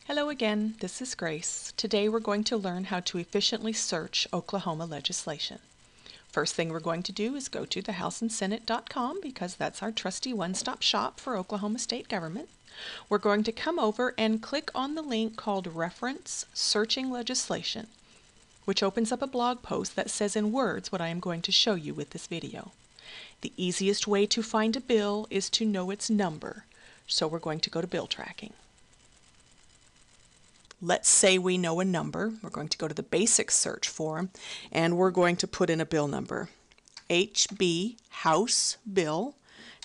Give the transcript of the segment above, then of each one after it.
Hello again, this is Grace. Today we're going to learn how to efficiently search Oklahoma legislation. First thing we're going to do is go to thehouseandsenate.com because that's our trusty one-stop shop for Oklahoma state government. We're going to come over and click on the link called Reference Searching Legislation, which opens up a blog post that says in words what I am going to show you with this video. The easiest way to find a bill is to know its number, so we're going to go to bill tracking. Let's say we know a number. We're going to go to the basic search form and we're going to put in a bill number. HB House Bill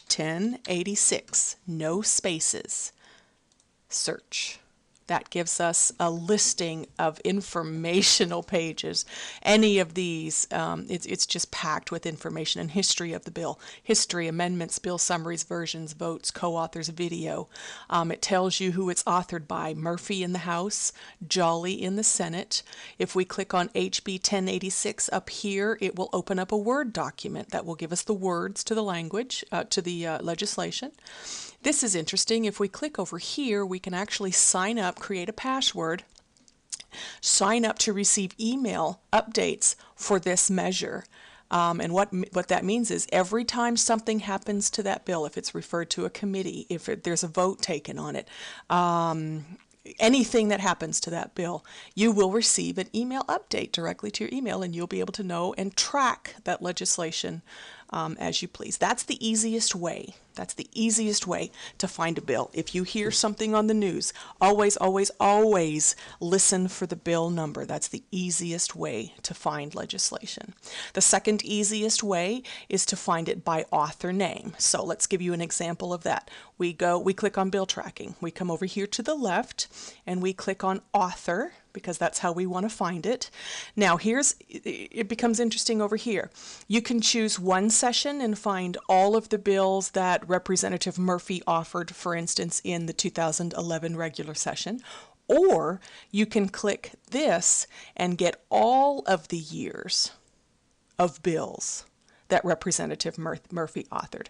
1086, no spaces. Search. That gives us a listing of informational pages. Any of these, it's just packed with information and history of the bill. History, amendments, bill summaries, versions, votes, co-authors, video. It tells you who it's authored by. Murphy in the House, Jolly in the Senate. If we click on HB 1086 up here, it will open up a Word document that will give us the words to the language, to the legislation. This is interesting. If we click over here, we can actually sign up, create a password, sign up to receive email updates for this measure. And what that means is every time something happens to that bill, if it's referred to a committee, if there's a vote taken on it, anything that happens to that bill, you will receive an email update directly to your email, and you'll be able to know and track that legislation as you please. That's the easiest way. That's the easiest way to find a bill. If you hear something on the news, always, always, always listen for the bill number. That's the easiest way to find legislation. The second easiest way is to find it by author name. So let's give you an example of that. We click on bill tracking. We come over here to the left and we click on author, because that's how we want to find it. Now it becomes interesting over here. You can choose one session and find all of the bills that Representative Murphy offered, for instance, in the 2011 regular session, or you can click this and get all of the years of bills that Representative Murphy authored.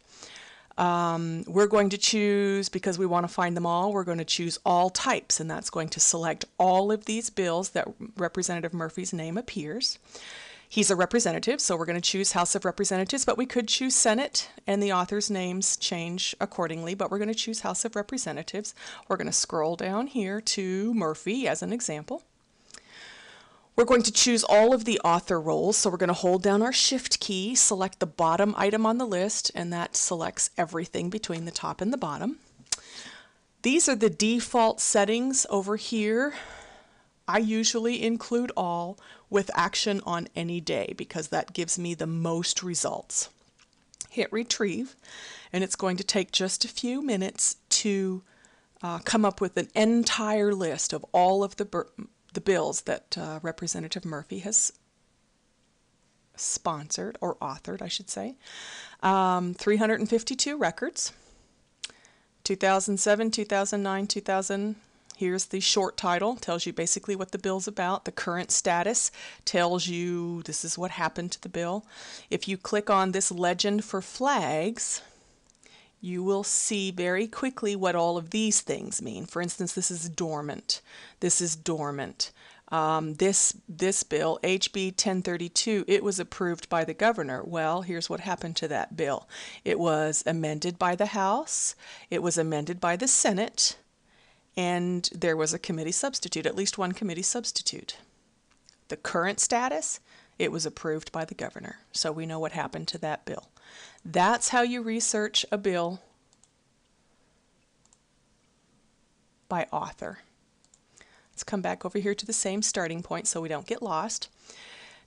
We're going to choose, because we want to find them all, we're going to choose all types, and that's going to select all of these bills that Representative Murphy's name appears. He's a representative, so we're going to choose House of Representatives, but we could choose Senate, and the authors' names change accordingly, but we're going to choose House of Representatives. We're going to scroll down here to Murphy as an example. We're going to choose all of the author roles, so we're going to hold down our Shift key, select the bottom item on the list, and that selects everything between the top and the bottom. These are the default settings over here. I usually include all with action on any day because that gives me the most results. Hit retrieve, and it's going to take just a few minutes to come up with an entire list of all of the bills that Representative Murphy has sponsored, or authored, I should say. 352 records. 2007, 2009, 2000. Here's the short title, tells you basically what the bill's about. The current status tells you this is what happened to the bill. If you click on this legend for flags, you will see very quickly what all of these things mean. For instance, this is dormant. This is dormant. This bill, HB 1032, it was approved by the governor. Well, here's what happened to that bill. It was amended by the House, it was amended by the Senate, and there was a committee substitute, at least one committee substitute. The current status, it was approved by the governor. So we know what happened to that bill. That's how you research a bill by author. Let's come back over here to the same starting point so we don't get lost.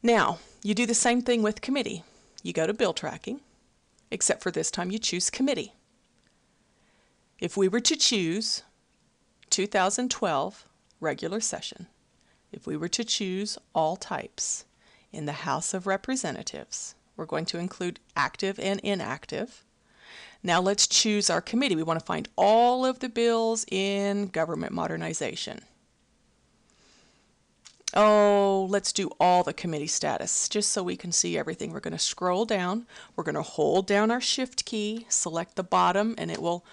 Now, you do the same thing with committee. You go to bill tracking, except for this time you choose committee. If we were to choose 2012 regular session, if we were to choose all types in the House of Representatives, we're going to include active and inactive. Now let's choose our committee. We want to find all of the bills in government modernization. Oh, let's do all the committee status, just so we can see everything. We're going to scroll down. We're going to hold down our Shift key, select the bottom, and it will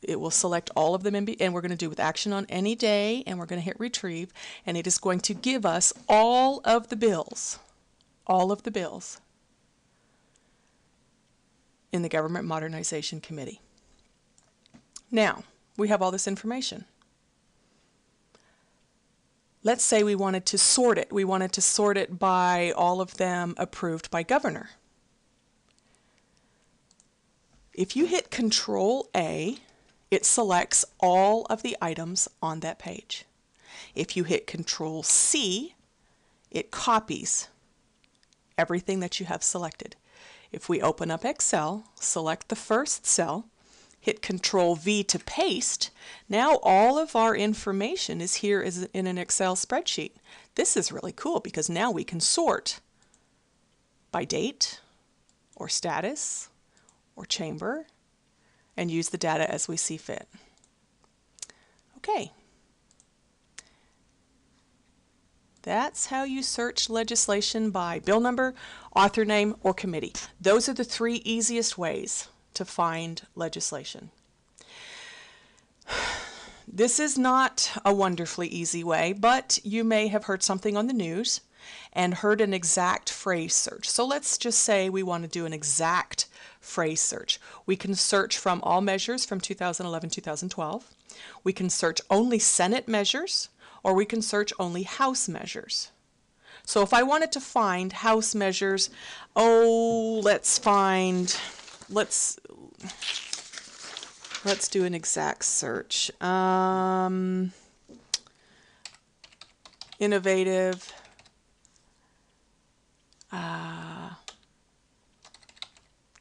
It will select all of them, and we're going to do with action on any day, and we're going to hit retrieve, and it is going to give us all of the bills in the Government Modernization Committee. Now, we have all this information. Let's say we wanted to sort it. We wanted to sort it by all of them approved by governor. If you hit Control A, it selects all of the items on that page. If you hit Control C, it copies everything that you have selected. If we open up Excel, select the first cell, hit Control V to paste, now all of our information is here in an Excel spreadsheet. This is really cool because now we can sort by date or status or chamber and use the data as we see fit. Okay. That's how you search legislation by bill number, author name, or committee. Those are the 3 easiest ways to find legislation. This is not a wonderfully easy way, but you may have heard something on the news and heard an exact phrase search. So let's just say we want to do an exact phrase search. We can search from all measures from 2011-2012. We can search only Senate measures, or we can search only House measures. So if I wanted to find House measures, let's do an exact search. Innovative.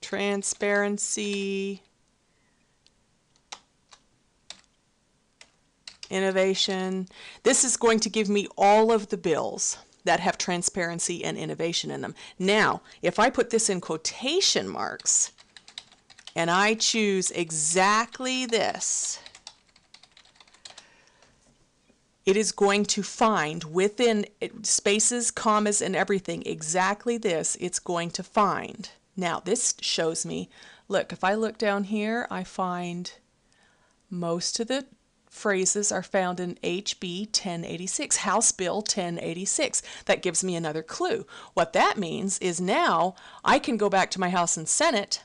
Transparency. Innovation. This is going to give me all of the bills that have transparency and innovation in them. Now, if I put this in quotation marks and I choose exactly this, it is going to find within spaces, commas, and everything exactly this it's going to find. Now, this shows me, look, if I look down here, I find most of the phrases are found in HB 1086, House Bill 1086. That gives me another clue. What that means is now I can go back to my House and Senate,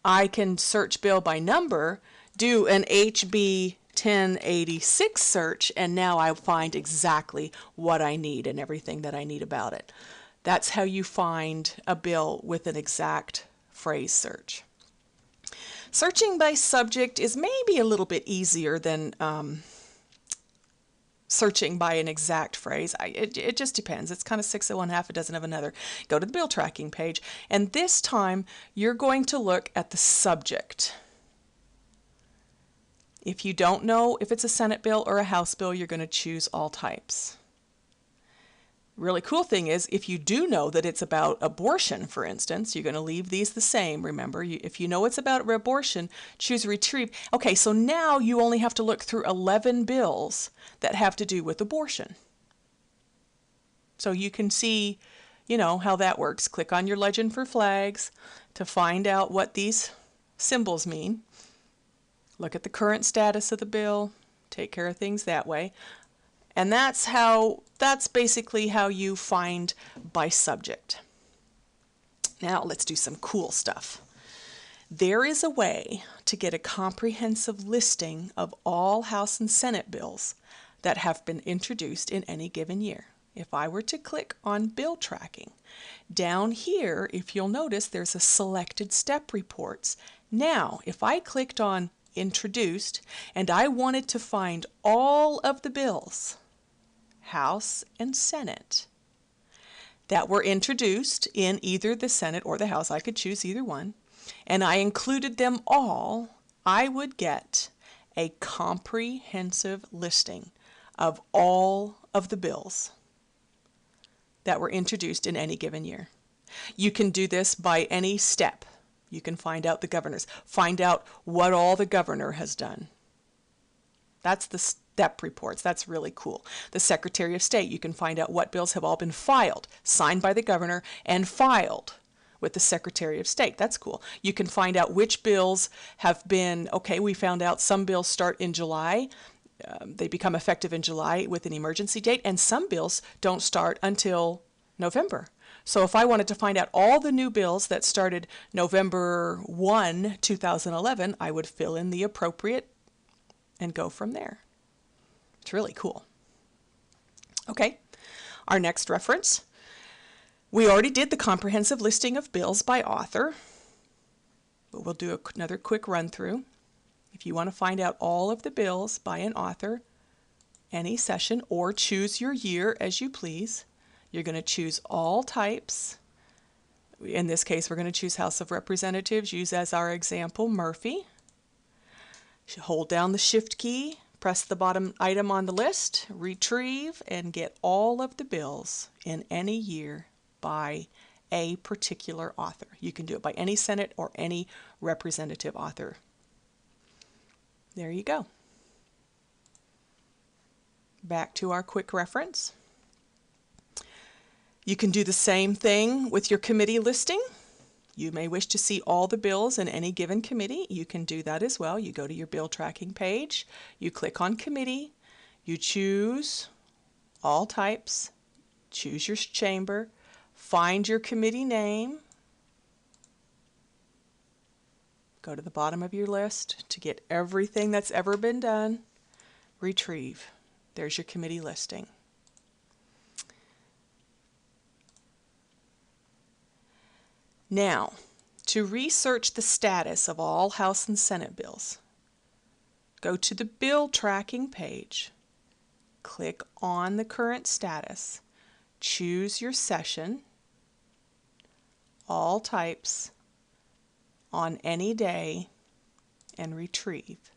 I can search bill by number, do an HB 1086 search, and now I find exactly what I need and everything that I need about it. That's how you find a bill with an exact phrase search. Searching by subject is maybe a little bit easier than searching by an exact phrase. It just depends. It's kind of 6 of one, half a dozen of another. Go to the bill tracking page, and this time you're going to look at the subject. If you don't know if it's a Senate bill or a House bill, you're going to choose all types. Really cool thing is, if you do know that it's about abortion, for instance, you're going to leave these the same. Remember, if you know it's about abortion, choose retrieve. Okay, so now you only have to look through 11 bills that have to do with abortion. So you can see, how that works. Click on your legend for flags to find out what these symbols mean. Look at the current status of the bill. Take care of things that way. And that's basically how you find by subject. Now let's do some cool stuff. There is a way to get a comprehensive listing of all House and Senate bills that have been introduced in any given year. If I were to click on bill tracking, down here, if you'll notice, there's a selected step reports. Now, if I clicked on introduced and I wanted to find all of the bills, House and Senate, that were introduced in either the Senate or the House, I could choose either one, and I included them all, I would get a comprehensive listing of all of the bills that were introduced in any given year. You can do this by any step. You can find out the governors, find out what all the governor has done. That's the step reports. That's really cool. The Secretary of State, you can find out what bills have all been filed, signed by the governor, and filed with the Secretary of State. That's cool. You can find out which bills have been, okay, we found out some bills start in July. They become effective in July with an emergency date, and some bills don't start until November. So if I wanted to find out all the new bills that started November 1, 2011, I would fill in the appropriate and go from there. It's really cool. Okay, our next reference. We already did the comprehensive listing of bills by author, but we'll do another quick run through. If you want to find out all of the bills by an author, any session, or choose your year as you please, you're going to choose all types. In this case, we're going to choose House of Representatives. Use as our example Murphy. Hold down the Shift key, press the bottom item on the list, retrieve, and get all of the bills in any year by a particular author. You can do it by any Senate or any representative author. There you go. Back to our quick reference. You can do the same thing with your committee listing. You may wish to see all the bills in any given committee. You can do that as well. You go to your bill tracking page, you click on committee, you choose all types, choose your chamber, find your committee name, go to the bottom of your list to get everything that's ever been done, retrieve. There's your committee listing. Now, to research the status of all House and Senate bills, go to the bill tracking page, click on the current status, choose your session, all types, on any day, and retrieve.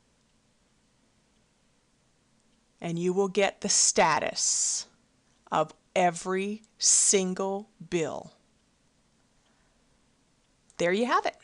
And you will get the status of every single bill. There you have it.